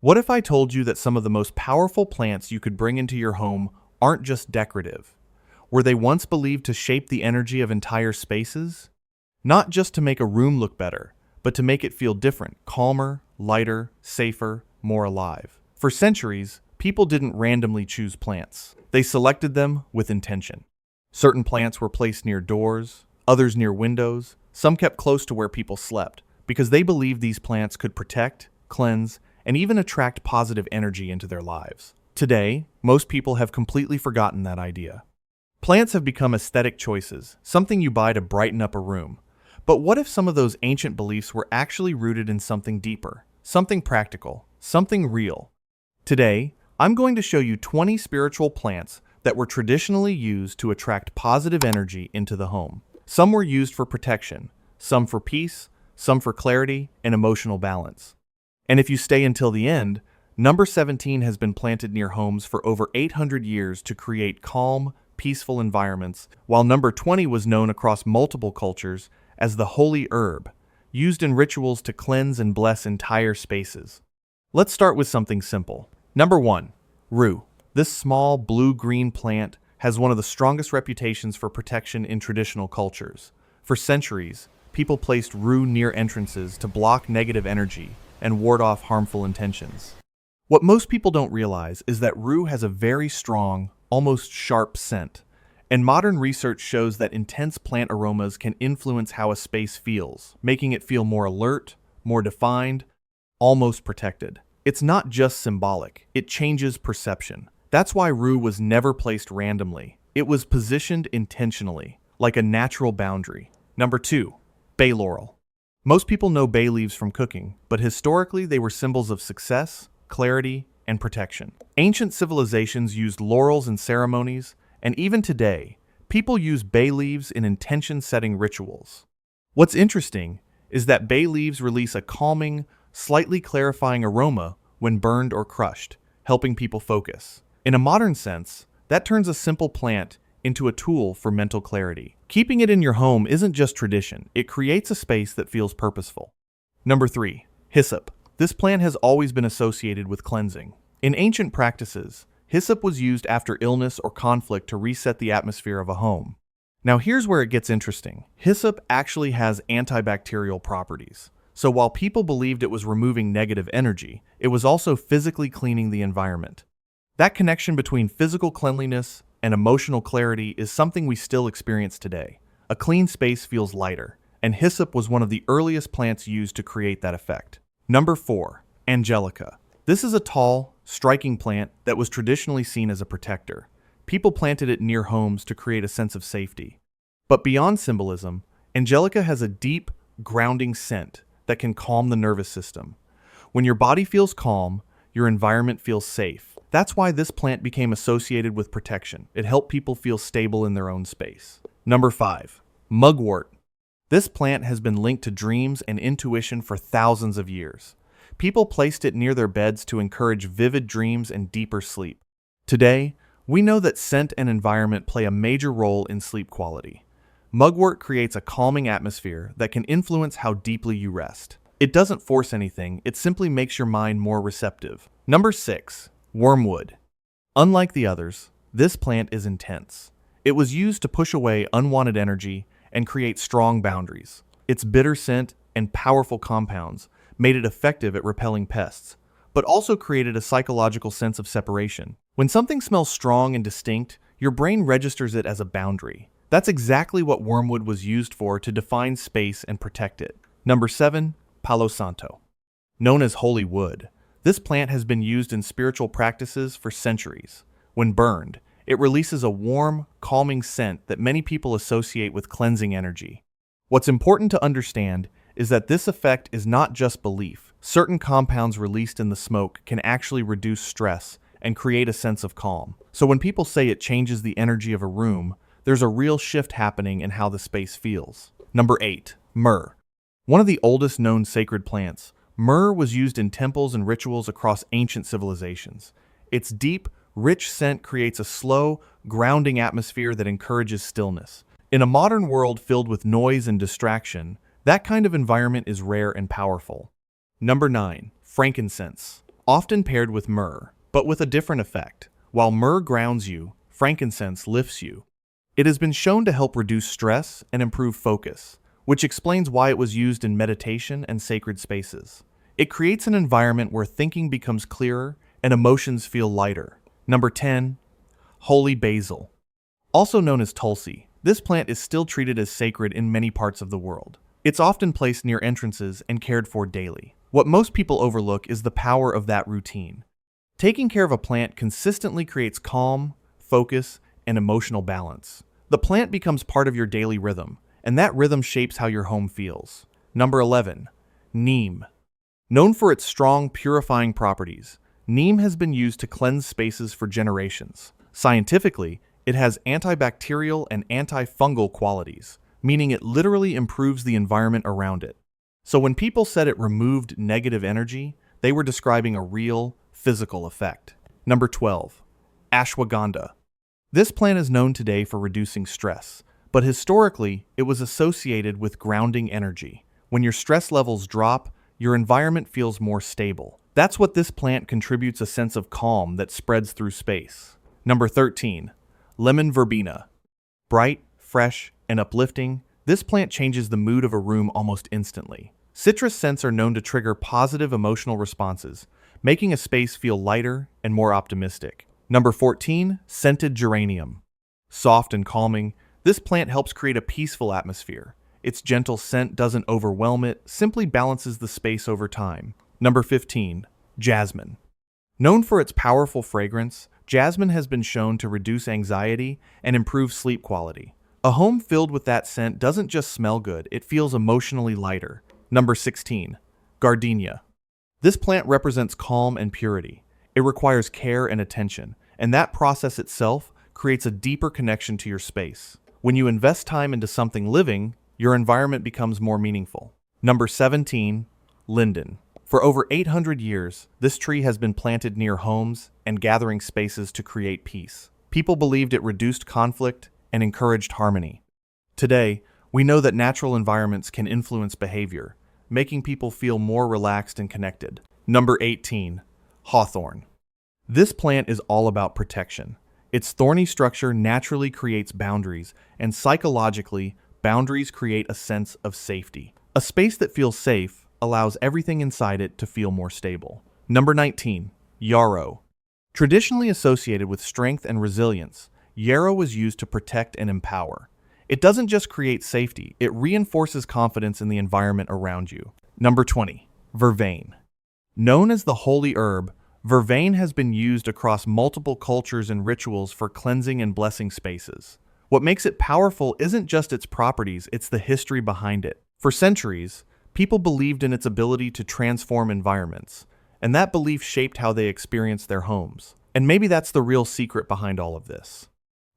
What if I told you that some of the most powerful plants you could bring into your home aren't just decorative? Were they once believed to shape the energy of entire spaces? Not just to make a room look better, but to make it feel different, calmer, lighter, safer, more alive. For centuries, people didn't randomly choose plants. They selected them with intention. Certain plants were placed near doors, others near windows, some kept close to where people slept, because they believed these plants could protect, cleanse, and even attract positive energy into their lives. Today, most people have completely forgotten that idea. Plants have become aesthetic choices, something you buy to brighten up a room. But what if some of those ancient beliefs were actually rooted in something deeper, something practical, something real? Today, I'm going to show you 20 spiritual plants that were traditionally used to attract positive energy into the home. Some were used for protection, some for peace, some for clarity and emotional balance. And if you stay until the end, number 17 has been planted near homes for over 800 years to create calm, peaceful environments, while number 20 was known across multiple cultures as the holy herb, used in rituals to cleanse and bless entire spaces. Let's start with something simple. Number 1. Rue. This small blue-green plant has one of the strongest reputations for protection in traditional cultures. For centuries, people placed rue near entrances to block negative energy and ward off harmful intentions. What most people don't realize is that rue has a very strong, almost sharp scent, and modern research shows that intense plant aromas can influence how a space feels, making it feel more alert, more defined, almost protected. It's not just symbolic, it changes perception. That's why rue was never placed randomly. It was positioned intentionally, like a natural boundary. Number 2. Bay laurel. Most people know bay leaves from cooking, but historically they were symbols of success, clarity, and protection. Ancient civilizations used laurels in ceremonies, and even today, people use bay leaves in intention-setting rituals. What's interesting is that bay leaves release a calming, slightly clarifying aroma when burned or crushed, helping people focus. In a modern sense, that turns a simple plant into a tool for mental clarity. Keeping it in your home isn't just tradition, it creates a space that feels purposeful. Number 3. Hyssop. This plant has always been associated with cleansing. In ancient practices, hyssop was used after illness or conflict to reset the atmosphere of a home. Now here's where it gets interesting. Hyssop actually has antibacterial properties. So while people believed it was removing negative energy, it was also physically cleaning the environment. That connection between physical cleanliness and emotional clarity is something we still experience today. A clean space feels lighter, and hyssop was one of the earliest plants used to create that effect. Number 4. Angelica. This is a tall, striking plant that was traditionally seen as a protector. People planted it near homes to create a sense of safety. But beyond symbolism, Angelica has a deep, grounding scent that can calm the nervous system. When your body feels calm, your environment feels safe. That's why this plant became associated with protection. It helped people feel stable in their own space. Number 5. Mugwort. This plant has been linked to dreams and intuition for thousands of years. People placed it near their beds to encourage vivid dreams and deeper sleep. Today, we know that scent and environment play a major role in sleep quality. Mugwort creates a calming atmosphere that can influence how deeply you rest. It doesn't force anything, it simply makes your mind more receptive. Number 6. Wormwood. Unlike the others, this plant is intense. It was used to push away unwanted energy and create strong boundaries. Its bitter scent and powerful compounds made it effective at repelling pests, but also created a psychological sense of separation. When something smells strong and distinct, your brain registers it as a boundary. That's exactly what wormwood was used for, to define space and protect it. Number 7. Palo Santo. Known as holy wood, this plant has been used in spiritual practices for centuries. When burned, it releases a warm, calming scent that many people associate with cleansing energy. What's important to understand is that this effect is not just belief. Certain compounds released in the smoke can actually reduce stress and create a sense of calm. So when people say it changes the energy of a room, there's a real shift happening in how the space feels. Number 8. Myrrh. One of the oldest known sacred plants, myrrh was used in temples and rituals across ancient civilizations. Its deep, rich scent creates a slow, grounding atmosphere that encourages stillness. In a modern world filled with noise and distraction, that kind of environment is rare and powerful. Number 9. Frankincense. often paired with myrrh, but with a different effect. While myrrh grounds you, frankincense lifts you. It has been shown to help reduce stress and improve focus, which explains why it was used in meditation and sacred spaces. It creates an environment where thinking becomes clearer and emotions feel lighter. Number 10. Holy basil. Also known as tulsi, this plant is still treated as sacred in many parts of the world. It's often placed near entrances and cared for daily. What most people overlook is the power of that routine. Taking care of a plant consistently creates calm, focus, and emotional balance. The plant becomes part of your daily rhythm, and that rhythm shapes how your home feels. Number 11. Neem. Known for its strong, purifying properties, neem has been used to cleanse spaces for generations. Scientifically, it has antibacterial and antifungal qualities, meaning it literally improves the environment around it. So when people said it removed negative energy, they were describing a real, physical effect. Number 12. Ashwagandha. This plant is known today for reducing stress, but historically, it was associated with grounding energy. When your stress levels drop, your environment feels more stable. That's what this plant contributes, a sense of calm that spreads through space. Number 13. Lemon verbena. Bright, fresh, and uplifting, this plant changes the mood of a room almost instantly. Citrus scents are known to trigger positive emotional responses, making a space feel lighter and more optimistic. Number 14. Scented geranium. Soft and calming, this plant helps create a peaceful atmosphere. Its gentle scent doesn't overwhelm it, simply balances the space over time. Number 15. Jasmine. Known for its powerful fragrance, jasmine has been shown to reduce anxiety and improve sleep quality. A home filled with that scent doesn't just smell good, it feels emotionally lighter. Number 16. Gardenia. This plant represents calm and purity. It requires care and attention, and that process itself creates a deeper connection to your space. When you invest time into something living, your environment becomes more meaningful. Number 17. Linden. For over 800 years, this tree has been planted near homes and gathering spaces to create peace. People believed it reduced conflict and encouraged harmony. Today, we know that natural environments can influence behavior, making people feel more relaxed and connected. Number 18. Hawthorn. This plant is all about protection. Its thorny structure naturally creates boundaries, and psychologically, boundaries create a sense of safety. A space that feels safe allows everything inside it to feel more stable. Number 19. Yarrow. Traditionally associated with strength and resilience, yarrow was used to protect and empower. It doesn't just create safety, it reinforces confidence in the environment around you. Number 20. Vervain. Known as the holy herb, vervain has been used across multiple cultures and rituals for cleansing and blessing spaces. What makes it powerful isn't just its properties, it's the history behind it. For centuries, people believed in its ability to transform environments, and that belief shaped how they experienced their homes. And maybe that's the real secret behind all of this.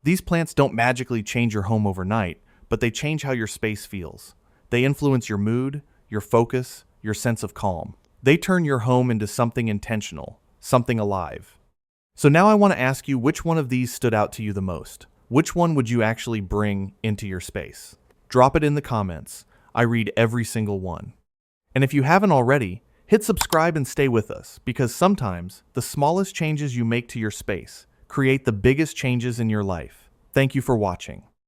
These plants don't magically change your home overnight, but they change how your space feels. They influence your mood, your focus, your sense of calm. They turn your home into something intentional, something alive. So now I want to ask you, which one of these stood out to you the most? Which one would you actually bring into your space? Drop it in the comments. I read every single one. And if you haven't already, hit subscribe and stay with us, because sometimes the smallest changes you make to your space create the biggest changes in your life. Thank you for watching.